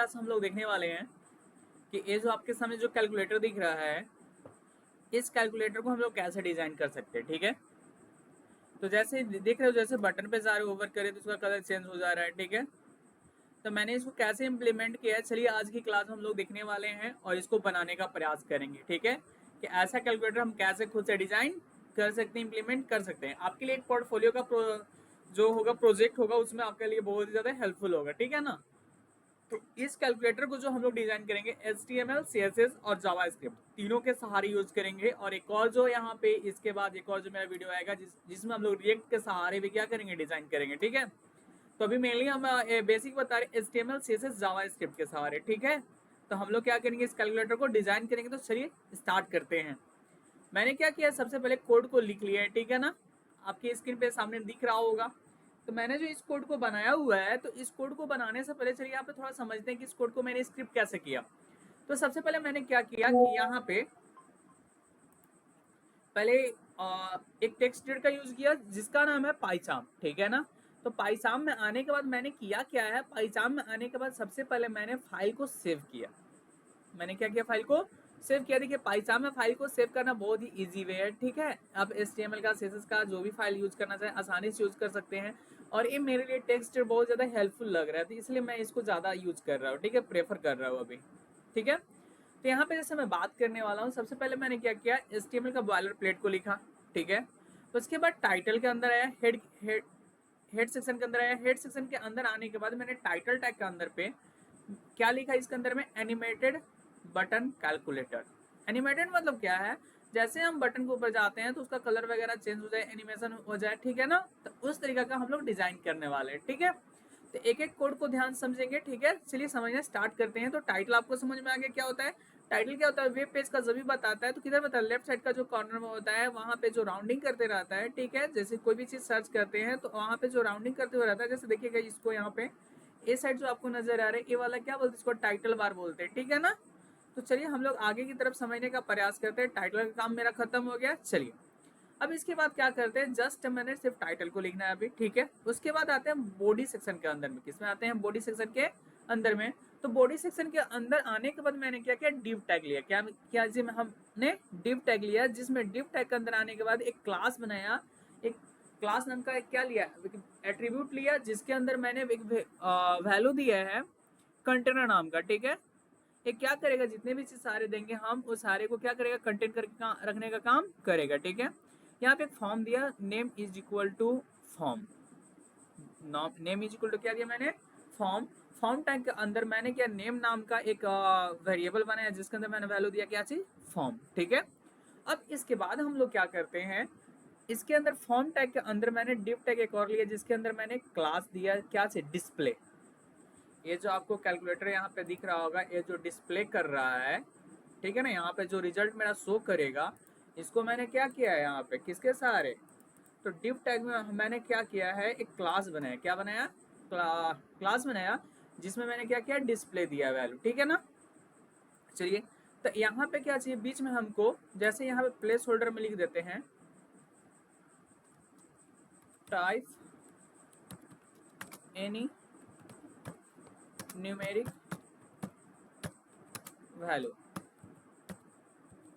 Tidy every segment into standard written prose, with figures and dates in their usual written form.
Class हम लोग देखने वाले हैं कि ये जो आपके सामने जो कैलकुलेटर दिख रहा है, इस कैलकुलेटर को हम लोग कैसे डिजाइन कर सकते हैं। ठीक है, तो जैसे देख रहे हो, जैसे बटन पे जा रहे हो, ओवर करे तो उसका कलर चेंज हो जा रहा है। ठीक है, तो मैंने इसको कैसे इम्प्लीमेंट किया है, चलिए आज की क्लास हम लोग देखने वाले हैं और इसको बनाने का प्रयास करेंगे। ठीक है, कि ऐसा कैलकुलेटर हम कैसे खुद से डिजाइन कर सकते हैं, इम्प्लीमेंट कर सकते हैं। आपके लिए एक पोर्टफोलियो का जो होगा प्रोजेक्ट होगा, उसमें आपके लिए बहुत ही ज्यादा हेल्पफुल होगा। ठीक है ना। तो इस कैलकुलेटर को जो हम लोग डिजाइन करेंगे HTML, CSS और जावास्क्रिप्ट तीनों के सहारे यूज करेंगे। और एक और जो यहाँ पे इसके बाद एक और जो मेरा वीडियो आएगा जिसमें हम लोग रिएक्ट के सहारे भी क्या करेंगे, डिजाइन करेंगे। ठीक है, तो अभी मेनली हम बेसिक बता रहे HTML, CSS, जावास्क्रिप्ट के सहारे। ठीक है, तो हम लोग क्या करेंगे, इस कैलकुलेटर को डिजाइन करेंगे। तो चलिए स्टार्ट करते हैं। मैंने क्या किया, सबसे पहले कोड को लिख लिया है। ठीक है ना, आपकी स्क्रीन पे सामने दिख रहा होगा। तो मैंने जो इस कोड को बनाया हुआ है, तो इस कोड को बनाने से पहले चलिए यहाँ पे थोड़ा समझते हैं कि इस कोड को मैंने स्क्रिप्ट कैसे किया। तो सबसे पहले मैंने क्या किया कि यहाँ पे पहले एक टेक्स्ट एडिटर का यूज किया जिसका नाम है पाइचाम। ठीक है ना, तो पाइचाम में आने के बाद मैंने किया क्या है, पाइचाम में आने के बाद सबसे पहले मैंने फाइल को सेव किया। मैंने क्या किया, फाइल को सेव किया। देखिए पाइचाम में फाइल को सेव करना बहुत ही इजी वे है। ठीक है, आप HTML का, CSS का जो भी फाइल यूज करना चाहे आसानी से यूज कर सकते हैं। और ये मेरे लिए टेक्स्ट बहुत ज्यादा हेल्पफुल लग रहा है, तो इसलिए मैं इसको ज्यादा यूज कर रहा हूँ। ठीक है, प्रेफर कर रहा हूँ अभी। ठीक है, तो यहाँ पे जैसे मैं बात करने वाला हूँ, सबसे पहले मैंने क्या किया, HTML का बॉयलर प्लेट को लिखा। ठीक है, तो उसके बाद टाइटल के अंदर आया, हेड सेक्शन के अंदर आया। हेड सेक्शन के अंदर आने के बाद मैंने टाइटल टैग के अंदर पे क्या लिखा, इसके अंदर में एनिमेटेड बटन कैलकुलेटर। एनिमेटेड मतलब क्या है, जैसे हम बटन के ऊपर जाते हैं तो उसका कलर वगैरह चेंज हो जाए, एनिमेशन हो जाए। ठीक है ना, तो उस तरीका का हम लोग डिजाइन करने वाले हैं। ठीक है, तो एक एक कोड को ध्यान समझेंगे। ठीक है, चलिए समझना स्टार्ट करते हैं। तो टाइटल आपको समझ में आ गया क्या होता है। टाइटल क्या होता है, वेब पेज का जब भी बताता है तो किधर बताता है, लेफ्ट साइड का जो कॉर्नर में होता है, वहां पे जो राउंडिंग करते रहता है। ठीक है, जैसे कोई भी चीज सर्च करते हैं तो वहां पे जो राउंडिंग करते हुए रहता है, जैसे देखिएगा इसको यहाँ पे ए साइड जो आपको नजर आ रहा है, ये वाला क्या बोलते हैं, इसको टाइटल बार बोलते हैं। ठीक है ना, तो चलिए हम लोग आगे की तरफ समझने का प्रयास करते हैं। टाइटल का काम मेरा खत्म हो गया। चलिए अब इसके बाद क्या करते हैं, जस्ट मैंने सिर्फ टाइटल को लिखना है अभी। ठीक है, उसके बाद आते हैं बॉडी सेक्शन के अंदर में। किसमें आते हैं, बॉडी सेक्शन के अंदर में। तो बॉडी सेक्शन के अंदर आने के बाद मैंने क्या किया, डिव टैग लिया। क्या क्या जी, हमने डिव टैग लिया, जिसमें डिव टैग के अंदर आने के बाद एक क्लास बनाया। एक क्लास नाम का एक क्या लिया, एट्रीब्यूट लिया, जिसके अंदर मैंने एक वैल्यू दिया है कंटेनर नाम का। ठीक है, ये क्या करेगा, जितने भी चीज सारे देंगे हम उस सारे को क्या करेगा, कंटेंट करके रखने का काम करेगा। ठीक है, यहाँ पे एक फॉर्म दिया, name is equal to form. Name is equal to क्या दिया मैंने, फॉर्म। फॉर्म टैग के अंदर मैंने क्या, नेम नाम का एक वेरिएबल बनाया, जिसके अंदर मैंने वैल्यू दिया क्या चीज, फॉर्म। ठीक है, अब इसके बाद हम लोग क्या करते हैं, इसके अंदर फॉर्म टैग के अंदर मैंने डिव टैग एक और लिया, जिसके अंदर मैंने क्लास दिया क्या चीज, डिस्प्ले। ये जो आपको कैलकुलेटर यहाँ पे दिख रहा होगा, ये जो डिस्प्ले कर रहा है, ठीक है ना, यहाँ पे जो रिजल्ट मेरा शो करेगा, इसको मैंने क्या किया है यहाँ पे, किसके सहारे, तो डिव टैग में मैंने क्या किया है, एक क्लास बनाया। क्या बनाया, क्लास बनाया, जिसमें मैंने क्या किया, डिस्प्ले दिया वैल्यू। ठीक है ना, चलिए तो यहाँ पे क्या चाहिए, बीच में हमको जैसे यहाँ पे प्लेस होल्डर में लिख देते हैं, टाइप एनी न्यूमेरिक वैल्यू।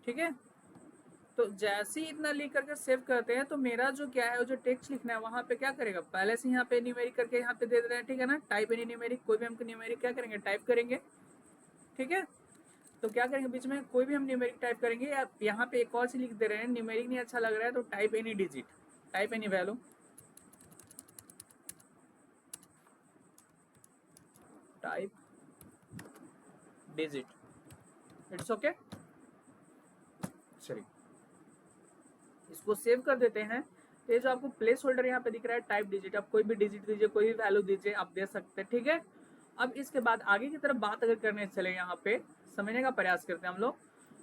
ठीक है, तो जैसे ही इतना लिख करके सेव करते हैं, तो मेरा जो क्या है, जो टेक्स्ट लिखना है वहां पे क्या करेगा, पहले से यहाँ पे न्यूमेरिक करके यहाँ पे दे दे रहे हैं। ठीक है ना, टाइप एनी न्यूमेरिक, कोई भी हमको न्यूमेरिक क्या करेंगे, टाइप करेंगे। ठीक है, तो क्या करेंगे, बीच में कोई भी हम न्यूमेरिक टाइप करेंगे, या यहाँ पे एक और चीज लिख दे रहे हैं, न्यूमेरिक नहीं अच्छा लग रहा है तो type any digit, type any value, type digit, it's okay. चलिए इसको सेव कर देते हैं। तो ये जो आपको प्लेस होल्डर यहाँ पे दिख रहा है, टाइप डिजिट, आप कोई भी डिजिट दीजिए, कोई भी वैल्यू दीजिए, आप दे सकते हैं। ठीक है, अब इसके बाद आगे की तरफ बात अगर करने चले, यहाँ पे समझने का प्रयास करते हैं हम लोग।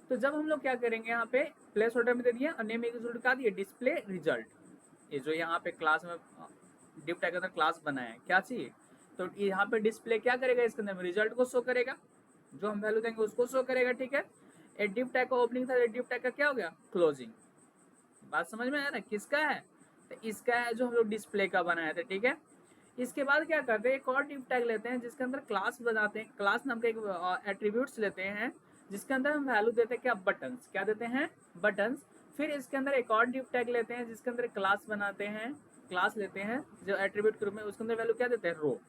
तो जब हम लोग क्या करेंगे, यहाँ पे प्लेस होल्डर में दे दिया और नेम रिजल्ट का दिए, डिस्प्ले रिजल्ट। ये जो यहाँ पे क्लास में डिव टैग के अंदर क्लास बना है, क्या चाहिए, तो यहाँ पे डिस्प्ले क्या करेगा, इसके अंदर रिजल्ट को शो करेगा, जो हम वैल्यू देंगे उसको शो करेगा। ठीक है, ए डिव टैग का ओपनिंग था, डिव टैग का क्या हो गया, क्लोजिंग। बात समझ में आया ना, किसका है, तो इसका है जो हम लोग डिस्प्ले का बनाया था। ठीक है, इसके बाद क्या करते हैं, एक और डिव टैग लेते हैं जिसके अंदर क्लास बनाते हैं, क्लास नाम का एक एट्रीब्यूट्स लेते हैं जिसके अंदर हम वैल्यू देते हैं क्या, बटन्स, क्या देते हैं, बटन्स। फिर इसके अंदर एक और डिव टैग लेते हैं जिसके अंदर क्लास बनाते हैं, क्लास लेते हैं जो एट्रीब्यूट के रूप में, उसके अंदर वैल्यू क्या देते हैं, रो।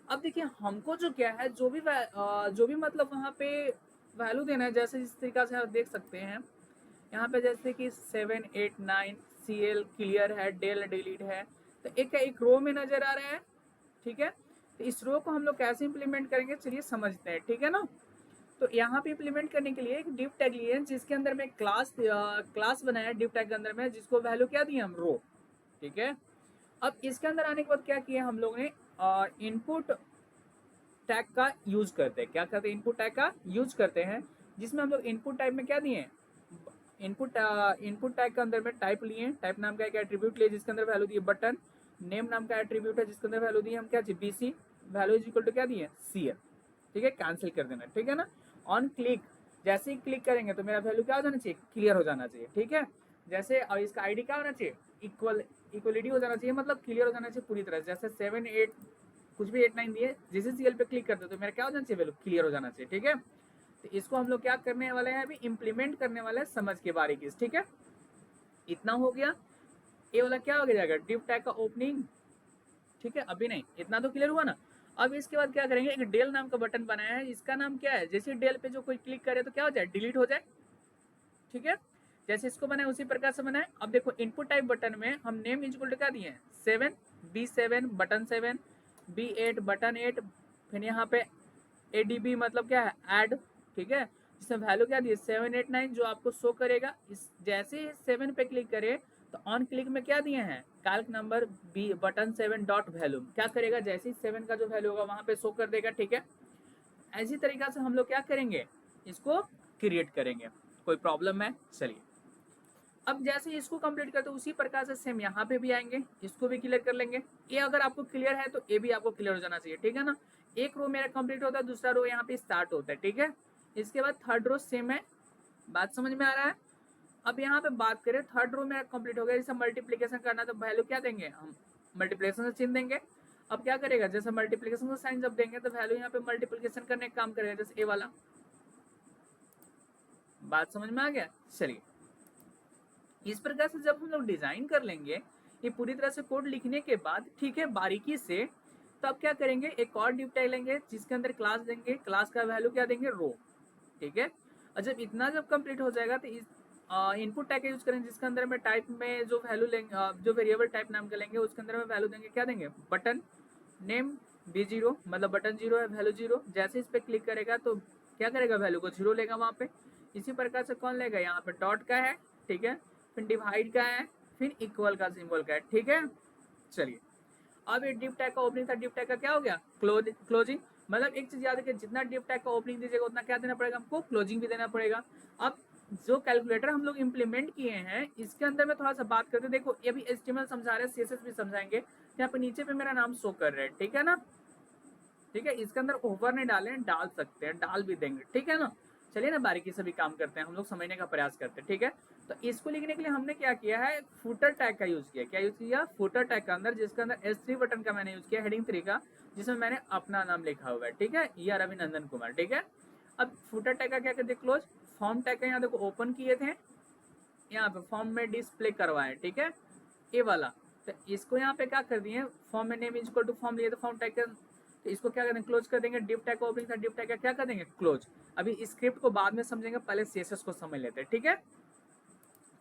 अब देखिए हमको जो क्या है, जो भी मतलब वहाँ पे वैल्यू देना है, जैसे इस तरीका से आप देख सकते हैं यहाँ पे, जैसे कि 7 8 9 CL क्लियर है, डेल डिलीट है, तो एक रो में नजर आ रहा है, ठीक है। तो इस रो को हम लोग कैसे इंप्लीमेंट करेंगे, चलिए समझते हैं, ठीक है ना। तो यहाँ पे इंप्लीमेंट करने के लिए एक डिव टैग लिए जिसके अंदर में क्लास बनाया डिव टैग के अंदर में, जिसको वैल्यू क्या दी हम, रो, ठीक है। अब इसके अंदर आने के बाद क्या किया हम लोग ने, इनपुट टैग का यूज करते हैं, क्या करते हैं, इनपुट टैग का यूज करते हैं, जिसमें हम लोग इनपुट टाइप में क्या दिए, इनपुट टैग के अंदर में टाइप लिए, टाइप नाम का एक एट्रीब्यूट लिए जिसके अंदर वैल्यू दिए बटन, नेम नाम का एट्रीब्यूट है जिसके अंदर वैल्यू दी हम क्या, BC, value is equal to क्या दिए, CL, ठीक है, कैंसिल कर देना, ठीक है ना। ऑन क्लिक, जैसे ही क्लिक करेंगे तो मेरा वैल्यू क्या हो जाना चाहिए, क्लियर हो जाना चाहिए, ठीक है। जैसे और इसका आईडी क्या होना चाहिए, इक्वलिटी हो जाना चाहिए, मतलब क्लियर हो जाना चाहिए पूरी तरह से। जैसे 7 8 कुछ भी 8 9 दिए, जिस CL पे क्लिक करते तो मेरा क्या हो जाना चाहिए, वैल्यू क्लियर हो जाना चाहिए, ठीक है। तो इसको हम लोग क्या करने वाले हैं, अभी इंप्लीमेंट करने वाले हैं, समझ के बारीकी से, ठीक है। इतना हो गया, ये वाला क्या हो गया जाएगा, डिव टैग का ओपनिंग, ठीक है। अभी नहीं, इतना तो क्लियर हुआ ना। अब इसके बाद क्या करेंगे, एक डेल नाम का बटन बनाया है, इसका नाम क्या है, जैसे डेल पे जो कोई क्लिक करे तो क्या हो जाए, डिलीट हो जाए, ठीक है। जैसे इसको बनाए उसी प्रकार से बनाए। अब देखो इनपुट टाइप बटन में हम नेम इक्वल टू क्या दिए हैं, 7 B7 बटन 7, B8 बटन 8, फिर यहाँ पे ADB मतलब क्या है, ऐड, ठीक है, जिसमें वैल्यू क्या दी, 7 8 9 जो आपको शो करेगा। इस जैसे ही 7 पे क्लिक करे तो ऑन क्लिक में क्या दिए हैं, calc number B button 7 dot value, क्या करेगा, जैसे ही 7 का जो वैल्यू होगा वहां पे शो कर देगा, ठीक है। ऐसी तरीका से हम लोग क्या करेंगे, इसको क्रिएट करेंगे। कोई प्रॉब्लम है, चलिए। अब जैसे इसको कंप्लीट करते उसी प्रकार से सेम यहाँ पे भी आएंगे, इसको भी क्लियर कर लेंगे। ये अगर आपको क्लियर है तो ये भी आपको क्लियर हो जाना चाहिए, ठीक है ना। एक रो मेरा कंप्लीट होता है, दूसरा रो यहाँ पे स्टार्ट होता है, ठीक है। इसके बाद थर्ड रो सेम है, बात समझ में आ रहा है। अब यहाँ पे बात करें, थर्ड रो मेरा कंप्लीट हो गया, जैसे मल्टीप्लीकेशन करना तो वैल्यू क्या देंगे हम, मल्टीप्लीकेशन का चिन्ह देंगे। अब क्या करेगा, जैसे मल्टीप्लीकेशन का साइन जब देंगे तो वैल्यू यहाँ पे मल्टीप्लीकेशन करने का काम करेगा, जैसे ए वाला। बात समझ में आ गया, चलिए। इस प्रकार से जब हम लोग डिजाइन कर लेंगे ये पूरी तरह से कोड लिखने के बाद, ठीक है, बारीकी से, तो अब क्या करेंगे, एक और डिव टैग लेंगे जिसके अंदर क्लास देंगे, क्लास का वैल्यू क्या देंगे, रो, ठीक है। और जब इतना जब कंप्लीट हो जाएगा तो इस इनपुट टैग का यूज करेंगे जिसके अंदर में टाइप में जो वैल्यू लेंगे, जो वेरिएबल टाइप नाम का लेंगे उसके अंदर में वैल्यू देंगे, क्या देंगे, बटन नेम B0 मतलब बटन 0 है, वैल्यू 0। जैसे इस पे क्लिक करेगा तो क्या करेगा, वैल्यू को 0 लेगा वहां पे। इसी प्रकार से कौन लेगा, यहाँ पे डॉट का है, ठीक है, फिर डिवाइड का है, फिर इक्वल का सिंबल का है, ठीक है। चलिए, अब ये डिव टैग का ओपनिंग था, डिव टैग का क्या हो गया, क्लोजिंग। मतलब एक चीज याद रखिए, जितना डिव टैग का ओपनिंग दीजिएगा उतना क्या देना पड़ेगा हमको, क्लोजिंग भी देना पड़ेगा। अब जो कैलकुलेटर हम लोग इंप्लीमेंट किए हैं इसके अंदर में थोड़ा सा बात करते हैं। देखो ये भी HTML समझा रहे हैं, CSS भी समझाएंगे। यहाँ पे नीचे पे मेरा नाम शो कर रहे हैं, ठीक है ना, ठीक है। इसके अंदर ओवर नहीं डाले, डाल सकते हैं, डाल भी देंगे, ठीक है ना। चलिए ना, बारीकी से भी काम करते हैं, हम लोग समझने का प्रयास करते हैं, ठीक है। तो इसको लिखने के लिए हमने क्या किया है, फुटर टैग का यूज किया। क्या यूज किया, फुटर टैग का अंदर, जिसके अंदर S3 बटन का मैंने यूज किया, हेडिंग 3 का, जिसमें मैंने अपना नाम लिखा हुआ है, ठीक है, ER अभिनंदन कुमार, ठीक है। अब फुटर टैग का क्या करते, क्लोज। फॉर्म टैग का यहाँ देखो ओपन किए थे, यहाँ पे फॉर्म में डिस्प्ले करवाए, ठीक है, ये वाला। तो इसको यहाँ पे क्या कर दिए, फॉर्म में नेम इक्वल टू फॉर्म लिए तो फॉर्म टैग का, तो इसको क्या करेंगे, क्लोज कर देंगे। डिव टैग का ओपनिंग था, डिव टैग का क्या कर देंगे, क्लोज। अभी स्क्रिप्ट को बाद में समझेंगे, पहले CSS को समझ लेते हैं, ठीक है।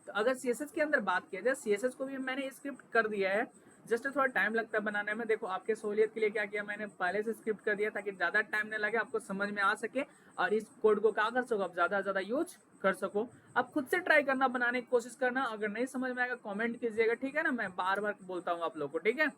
तो अगर CSS के अंदर बात किया जाए, CSS को भी मैंने स्क्रिप्ट कर दिया है, जस्ट थोड़ा टाइम लगता है बनाने में। देखो आपके सहूलियत के लिए क्या किया, मैंने पहले से स्क्रिप्ट कर दिया ताकि ज्यादा टाइम न लगे, आपको समझ में आ सके और इस कोड को क्या कर सको, आप ज्यादा से ज्यादा यूज कर सको। आप खुद से ट्राई करना, बनाने की कोशिश करना, अगर नहीं समझ में आएगा कमेंट कीजिएगा, ठीक है ना, मैं बार बार बोलता हूँ आप लोग को, ठीक है।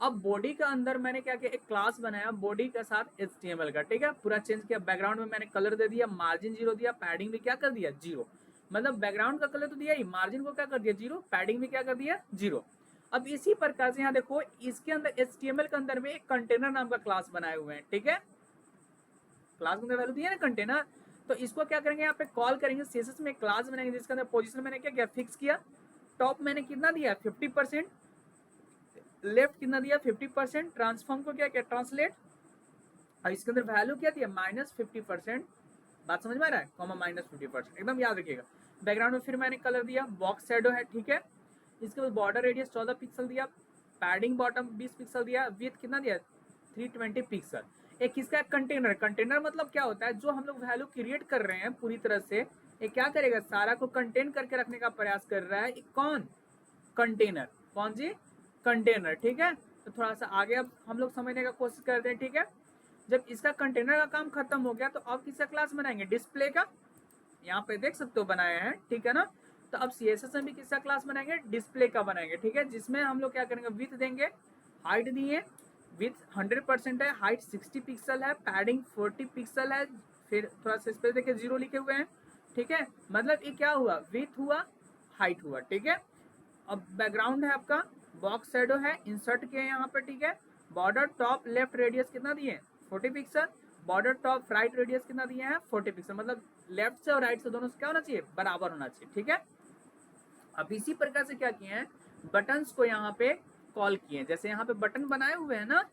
अब बॉडी का अंदर मैंने क्या किया, एक क्लास बनाया बॉडी के साथ HTML का, ठीक है, पूरा चेंज किया। बैकग्राउंड में मैंने कलर दे दिया, मार्जिन 0 दिया, पैडिंग भी क्या कर दिया, 0। मतलब बैकग्राउंड का कलर तो दिया ही, मार्जिन को क्या कर दिया, 0, पैडिंग भी क्या कर दिया, 0। अब इसी प्रकार से यहाँ देखो, इसके अंदर HTML के अंदर में एक कंटेनर नाम का क्लास बनाए हुए हैं, ठीक है। क्लास के अंदर वैल्यू दिया ना कंटेनर, तो इसको क्या करेंगे, यहाँ पे कॉल करेंगे, CSS में क्लास बनाएंगे जिसके अंदर पोजिशन मैंने क्या किया, फिक्स किया। टॉप मैंने कितना दिया, 50%, लेफ्ट कितना दिया 50%, ट्रांसफॉर्म को क्या क्या ट्रांसलेट, और इसके अंदर वैल्यू क्या दिया -50%, बात समझ में आ रहा है, कॉमा -50%, एकदम याद रखिएगा। बैकग्राउंड में फिर मैंने कलर दिया, बॉक्स शैडो है, ठीक है। इसके बाद बॉर्डर रेडियस 14 पिक्सल दिया, पैडिंग बॉटम 20 पिक्सल दिया, विथ कितना दिया 320 पिक्सल। एक किसका कंटेनर, कंटेनर मतलब क्या होता है, जो हम लोग वैल्यू क्रिएट कर रहे हैं पूरी तरह से, ये क्या करेगा, सारा को कंटेन करके रखने का प्रयास कर रहा है, कौन, कंटेनर, कौन जी, कंटेनर, ठीक है। तो थोड़ा सा आगे अब हम लोग समझने का कोशिश करते हैं, ठीक है। जब इसका कंटेनर का काम खत्म हो गया तो अब किसका क्लास बनाएंगे, डिस्प्ले का, यहाँ पे देख सकते हो बनाया है, ठीक है ना। तो अब CSS में भी किसका क्लास बनाएंगे, डिस्प्ले का बनाएंगे, ठीक है। जिसमें हम लोग क्या करेंगे, विथ देंगे, हाइट दिए, विथ 100% है, हाइट 60 पिक्सल है, पैडिंग 40 पिक्सल है, फिर थोड़ा सा स्पेस देखिए 0 लिखे हुए हैं, ठीक है। मतलब ये क्या हुआ, विथ हुआ, हाइट हुआ, ठीक है। अब बैकग्राउंड है आपका, बॉक्स शैडो है, इंसर्ट किए यहाँ पे, ठीक है। बॉर्डर टॉप लेफ्ट रेडियस कितना दिए 40 pixel, border top right radius कितना दिए हैं 40 पिक्सल, मतलब लेफ्ट से और राइट से दोनों से क्या होना चाहिए, बराबर होना चाहिए, ठीक है। अब इसी प्रकार से क्या किए हैं, बटन्स को यहाँ पे कॉल किए, जैसे यहाँ पे बटन बनाए हुए हैं ना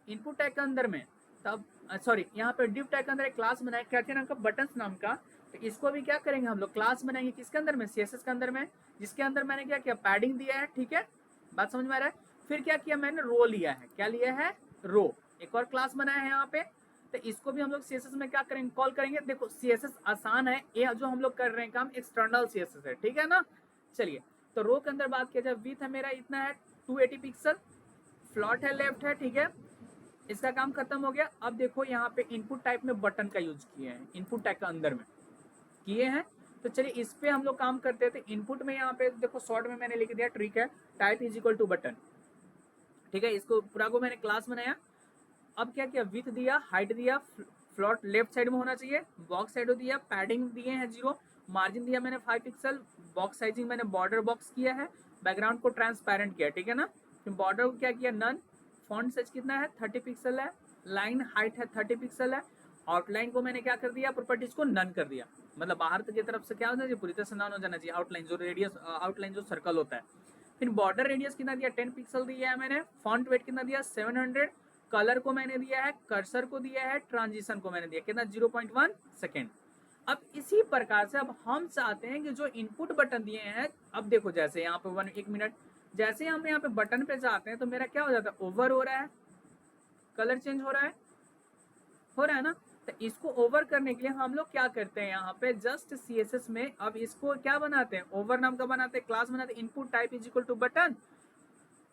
इनपुट टैग के अंदर में, तब सॉरी यहाँ पे डिव टैग के अंदर एक क्लास बनाए क्या क्या नाम का, बटन्स नाम का। तो इसको भी क्या करेंगे हम लोग, क्लास बनाएंगे किसके अंदर में, CSS के अंदर में, जिसके अंदर मैंने क्या किया, पैडिंग दिया है, ठीक है, बात समझ में आ रहा है। फिर क्या किया मैंने, रो लिया है, क्या लिया है, रो, एक और क्लास बनाया है यहाँ पे। तो इसको भी हम लोग CSS में क्या करेंगे, कॉल करेंगे। देखो CSS आसान है, ये जो हम लोग कर रहे हैं काम एक्सटर्नल CSS है, ठीक है ना। चलिए, तो रो के अंदर बात किया जाए, विथ है मेरा इतना है 280 पिक्सल, फ्लॉट है लेफ्ट है, ठीक है, इसका काम खत्म हो गया। अब देखो यहाँ पे इनपुट टाइप में बटन का यूज किए हैं, इनपुट टैग का अंदर में किए हैं। तो चलिए इस पे हम लोग काम करते थे, इनपुट में यहाँ पे देखो शॉर्ट में मैंने लिख दिया, ट्रिक है, type is equal to button, ठीक है। इसको पूरा को मैंने क्लास बनाया। अब क्या किया, विथ दिया, हाइट दिया, फ्लॉट लेफ्ट साइड में होना चाहिए, बॉक्स साइड दिया, पैडिंग दिए हैं 0, मार्जिन दिया मैंने 5 पिक्सल, बॉक्स साइजिंग मैंने बॉर्डर बॉक्स किया है, बैकग्राउंड को ट्रांसपेरेंट किया, ठीक है ना। फिर बॉर्डर को क्या किया, नन, फॉन्ट साइज कितना है 30 पिक्सल है, लाइन हाइट है 30 पिक्सल है, आउटलाइन को मैंने क्या कर दिया, प्रॉपर्टीज को नन कर दिया, मतलब बाहर की तरफ से क्या होना चाहिए, पूरी तरह से नन हो जाना चाहिए, आउटलाइन जो रेडियस, आउटलाइन जो सर्कल होता है। फिर बॉर्डर रेडियस कितना दिया 10 पिक्सल दिया है मैंने, फॉन्ट वेट कितना दिया 700, कलर को मैंने दिया है, कर्सर को दिया है, ट्रांजिशन को मैंने दिया कितना 0.1 सेकेंड। अब इसी प्रकार से अब हम चाहते हैं कि जो इनपुट बटन दिए हैं, अब देखो जैसे यहाँ पे 1 मिनट, जैसे हम यहाँ पे बटन पे जाते हैं तो मेरा क्या हो जाता है, ओवर हो रहा है, कलर चेंज हो रहा है ना। तो इसको ओवर करने के लिए हम लोग क्या करते हैं, यहाँ पे जस्ट CSS में अब इसको क्या बनाते हैं, ओवर नाम का बनाते हैं, क्लास बनाते हैं, input type is equal to button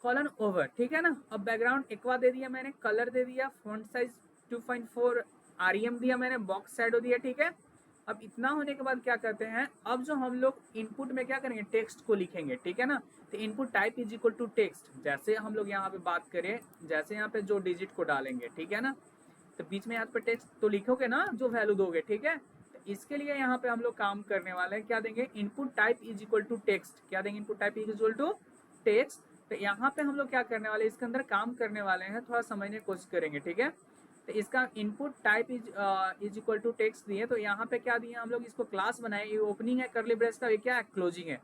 colon over, ठीक है ना। अब बैकग्राउंड एक्वा दे दिया मैंने, कलर दे दिया, फॉन्ट साइज 2.4 REM दिया मैंने, बॉक्स शैडो दिया, ठीक है। अब इतना होने के बाद क्या करते हैं, अब जो हम लोग इनपुट में क्या करेंगे, टेक्स्ट को लिखेंगे, ठीक है ना। तो input type is equal to text, जैसे हम लोग यहाँ पे बात करें, जैसे यहाँ पे जो डिजिट को डालेंगे, ठीक है ना, तो बीच में यहाँ पे टेक्स्ट तो लिखोगे ना, जो वैल्यू दोगे, ठीक है। तो इसके लिए यहाँ पे हम लोग काम करने वाले हैं, क्या देंगे, input type is equal to text, क्या देंगे, input type is equal to text. तो यहाँ पे हम लोग क्या करने वाले, इसके अंदर काम करने वाले हैं, थोड़ा समझने की कोशिश करेंगे, ठीक है। तो इसका input type is equal to text दिए, तो यहाँ पे क्या दिए हम लोग, इसको क्लास बनाए, ये ओपनिंग है करली ब्रेस का, ये क्या है, क्लोजिंग है।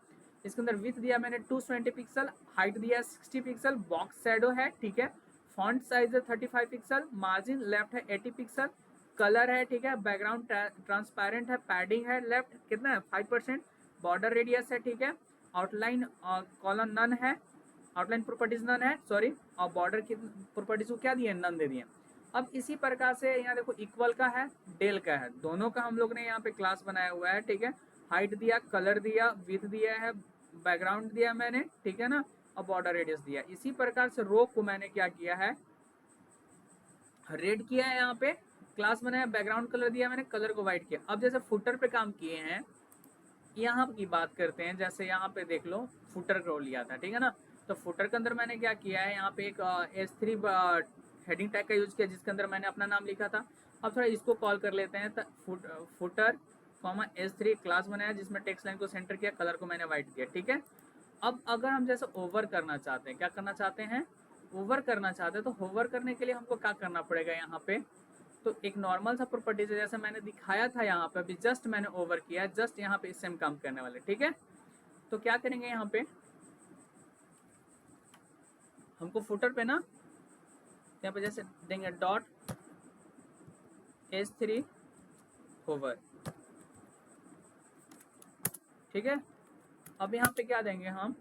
इसके अंदर विथ दिया मैंने 220 पिक्सल, हाइट दिया 60 पिक्सल, बॉक्स शैडो है, ठीक है, फॉन्ट साइज है 35 पिक्सल, मार्जिन लेफ्ट है 80 पिक्सल, कलर है, ठीक है, बैकग्राउंड ट्रांसपेरेंट है, पैडिंग है लेफ्ट कितना है 5%, बॉर्डर रेडियस है, ठीक है, आउटलाइन कॉलम नन है, आउटलाइन प्रॉपर्टीज नन है, सॉरी, और बॉर्डर की प्रॉपर्टीज को क्या दिए, नन दे दिए। अब इसी प्रकार से यहाँ देखो इक्वल का है, डेल का है, दोनों का हम लोग ने यहाँ पे क्लास बनाया हुआ है, ठीक है। हाइट दिया, कलर दिया, विथ दिया है, बैकग्राउंड दिया मैंने, ठीक है ना, और बॉर्डर रेडियस दिया। इसी प्रकार से रो को मैंने क्या किया है, रेड किया है, यहाँ पे क्लास बनाया, बैकग्राउंड कलर दिया मैंने, कलर को व्हाइट किया। अब जैसे फुटर पे काम किए हैं, यहाँ की बात करते हैं, जैसे यहाँ पे देख लो फुटर को लिया था, ठीक है ना। तो फुटर के अंदर मैंने क्या किया है, यहाँ पे एक S3 हेडिंग टैग का यूज किया, जिसके अंदर मैंने अपना नाम लिखा था। अब थोड़ा इसको कॉल कर लेते हैं, फुटर S3 क्लास बनाया, जिसमें टेक्स्ट लाइन को सेंटर किया, कलर को मैंने व्हाइट किया, ठीक है। अब अगर हम जैसे ओवर करना चाहते हैं, क्या करना चाहते हैं, ओवर करना चाहते हैं, तो होवर करने के लिए हमको क्या करना पड़ेगा, यहाँ पे तो एक नॉर्मल सा प्रॉपर्टीज है, जैसे मैंने दिखाया था यहाँ पे, अभी जस्ट मैंने ओवर किया, जस्ट यहाँ पे इससे हम काम करने वाले, ठीक है। तो क्या करेंगे यहाँ पे, हमको फुटर पे ना यहाँ पे जैसे देंगे डॉट h3 होवर, ठीक है। अब यहाँ पे क्या देंगे हम,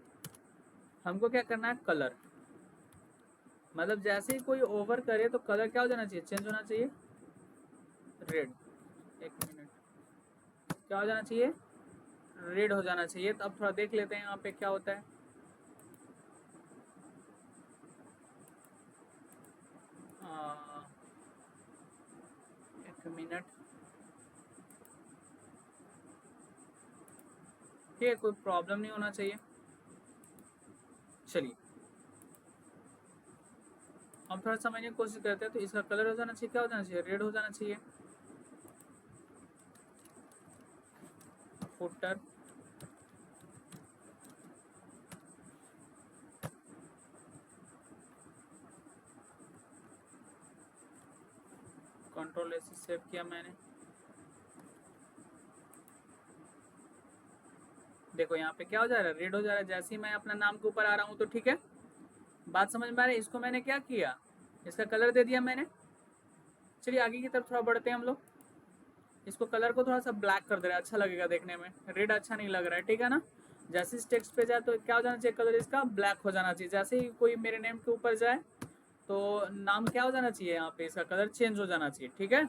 हमको क्या करना है कलर, मतलब जैसे ही कोई ओवर करे तो कलर क्या हो जाना चाहिए, चेंज होना चाहिए रेड। एक मिनट, क्या हो जाना चाहिए, रेड हो जाना चाहिए। तो अब थोड़ा देख लेते हैं यहाँ पे क्या होता है। एक मिनट, ठीक है, कोई प्रॉब्लम नहीं होना चाहिए। चलिए हम थोड़ा समझने की कोशिश करते हैं। तो इसका कलर हो जाना चाहिए, क्या हो जाना चाहिए, रेड हो जाना चाहिए। फुटर कंट्रोल ऐसे सेव किया मैंने, देखो यहाँ पे क्या हो जा रहा है, रेड हो जा रहा है जैसे ही मैं अपना नाम के ऊपर आ रहा हूँ। तो ठीक है, बात समझ में आ रही है। इसको मैंने क्या किया, इसका कलर दे दिया मैंने। चलिए आगे की तरफ थोड़ा बढ़ते हैं हम लोग। इसको कलर को थोड़ा सा ब्लैक कर दे रहा है, अच्छा लगेगा देखने में, रेड अच्छा नहीं लग रहा है, ठीक है ना। जैसे इस टेक्स्ट पे जाए तो क्या हो जाना चाहिए, कलर इसका ब्लैक हो जाना चाहिए। जैसे ही कोई मेरे नेम के ऊपर जाए तो नाम क्या हो जाना चाहिए, यहाँ पे इसका कलर चेंज हो जाना चाहिए, ठीक है।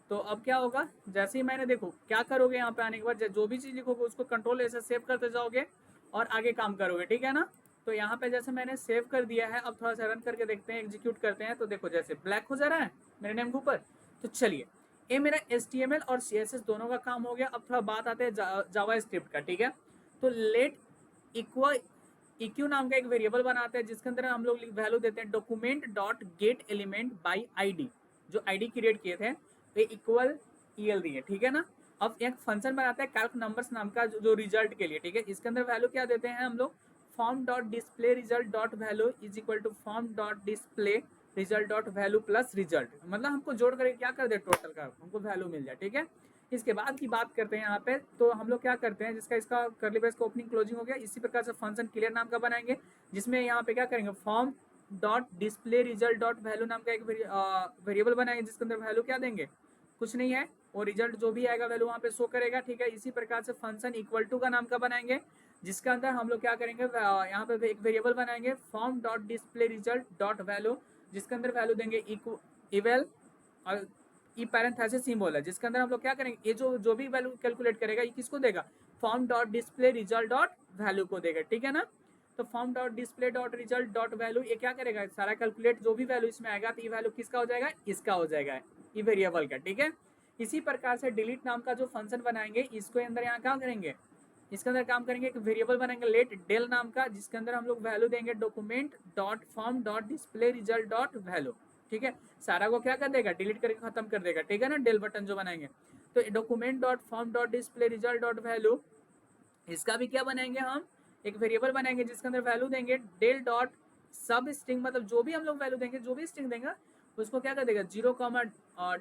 तो अब क्या होगा, जैसे ही मैंने, देखो क्या करोगे यहाँ पे आने के बाद, जो भी चीज़ लिखोगे उसको कंट्रोल ऐसे सेव करते जाओगे और आगे काम करोगे, ठीक है ना। तो यहाँ पे जैसे मैंने सेव कर दिया है, अब थोड़ा सा रन करके देखते हैं, एग्जीक्यूट करते हैं। तो देखो जैसे ब्लैक हो जा रहा है मेरे नेम के ऊपर। तो चलिए, ये मेरा HTML और CSS दोनों का काम हो गया। अब थोड़ा बात आते हैं जावा स्क्रिप्ट का, ठीक है। तो लेट इक्वल इक्यू नाम का एक वेरिएबल बनाते हैं जिसके अंदर हम लोग वैल्यू देते हैं document dot gate element by ID, जो ID क्रिएट किए थे तो इक्वल EL दिए, ठीक है ना। अब एक फंक्शन बनाते हैं कैल्क नंबर्स नाम का, जो रिजल्ट के लिए, ठीक है। इसके अंदर वैल्यू क्या देते हैं हम लोग, form dot display result dot value is equal to form dot display result dot value plus result, मतलब हमको जोड़ करके क्या कर दे, टोटल का हमको वैल्यू मिल जाए, ठीक है। इसके बाद की बात करते हैं यहाँ पे। तो हम लोग क्या करते हैं, जिसका इसका करली ब्रेस का ओपनिंग क्लोजिंग हो गया, इसी प्रकार से फंक्शन क्लियर नाम का बनाएंगे, जिसमें यहाँ पे क्या करेंगे, form dot display result dot value नाम का एक वेरिएबल बनाएंगे जिसके अंदर वैल्यू क्या देंगे, कुछ नहीं है, और रिजल्ट जो भी आएगा वैल्यू वहाँ पे शो करेगा, ठीक है। इसी प्रकार से फंक्शन इक्वल टू का नाम का बनाएंगे जिसके अंदर हम लोग क्या करेंगे, यहाँ पे एक वेरिएबल बनाएंगे form dot display result dot value, जिसके अंदर वैल्यू देंगे इवेल और ई पैरेंथेसिस सिंबल है, जिसके अंदर हम लोग क्या करेंगे, ये जो भी वैल्यू कैलकुलेट करेगा ये किसको देगा, form dot display result dot value को देगा, ठीक है ना। तो form dot display dot result dot value ये क्या करेगा, सारा कैलकुलेट जो भी वैल्यू इसमें आएगा तो ये वैल्यू किसका हो जाएगा, इसका हो जाएगा, ये वेरिएबल का, ठीक है। इसी प्रकार से डिलीट नाम का जो फंक्शन बनाएंगे इसको अंदर यहाँ क्या करेंगे, इसके अंदर काम करेंगे, एक वेरिएबल बनाएंगे लेट डेल नाम का, जिसके अंदर हम लोग वैल्यू देंगे document dot form dot display result dot value, ठीक है। सारा को क्या कर देगा, डिलीट करके खत्म कर देगा, ठीक है ना, डेल बटन जो बनाएंगे। तो document dot form dot display result dot value, इसका भी क्या बनाएंगे हम, एक वेरिएबल बनाएंगे जिसके अंदर वैल्यू देंगे डेल डॉट सब स्ट्रिंग, मतलब जो भी हम लोग वैल्यू देंगे, जो भी स्ट्रिंग देंगे उसको क्या कर देगा, 0,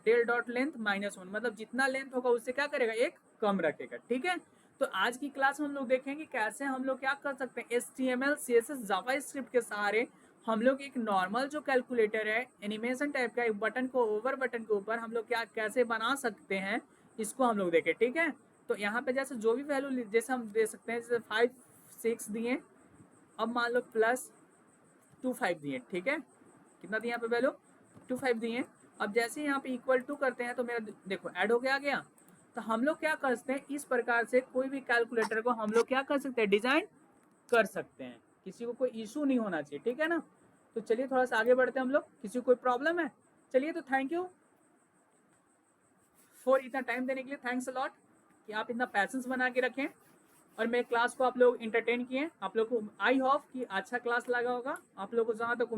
डेल डॉट लेंथ -1, मतलब जितना लेंथ होगा उससे क्या करेगा, एक कम रखेगा, ठीक है। तो आज की क्लास में हम लोग देखेंगे कैसे हम लोग क्या कर सकते हैं, HTML CSS जावा स्क्रिप्ट के सहारे हम लोग एक नॉर्मल जो कैलकुलेटर है एनिमेशन टाइप का, एक बटन को ओवर बटन के ऊपर हम लोग क्या कैसे बना सकते हैं, इसको हम लोग देखें, ठीक है। तो यहाँ पे जैसे जो भी वैल्यू जैसे हम दे सकते हैं, जैसे 5 6 दिए, अब मान लो +2 5 दिए, ठीक है। कितना दिए यहाँ पे वैल्यू, 2 5 दिए। अब जैसे यहाँ पे इक्वल टू करते हैं तो मेरा देखो ऐड हो गया। तो हम लोग क्या कर सकते हैं, इस प्रकार से कोई भी कैलकुलेटर को हम लोग क्या कर सकते हैं, डिजाइन कर सकते हैं, किसी को कोई इशू नहीं होना चाहिए, ठीक है ना। तो चलिए थोड़ा सा आगे बढ़ते हैं हम लोग, किसी को कोई प्रॉब्लम है। चलिए, तो थैंक यू फॉर इतना टाइम देने के लिए, थैंक्स अ लॉट कि आप इतना पैसेंस बना के रखें और मेरे क्लास को आप लोग इंटरटेन किए। आप लोग को आई होप कि अच्छा क्लास लगा होगा। आप लोग को जहाँ तक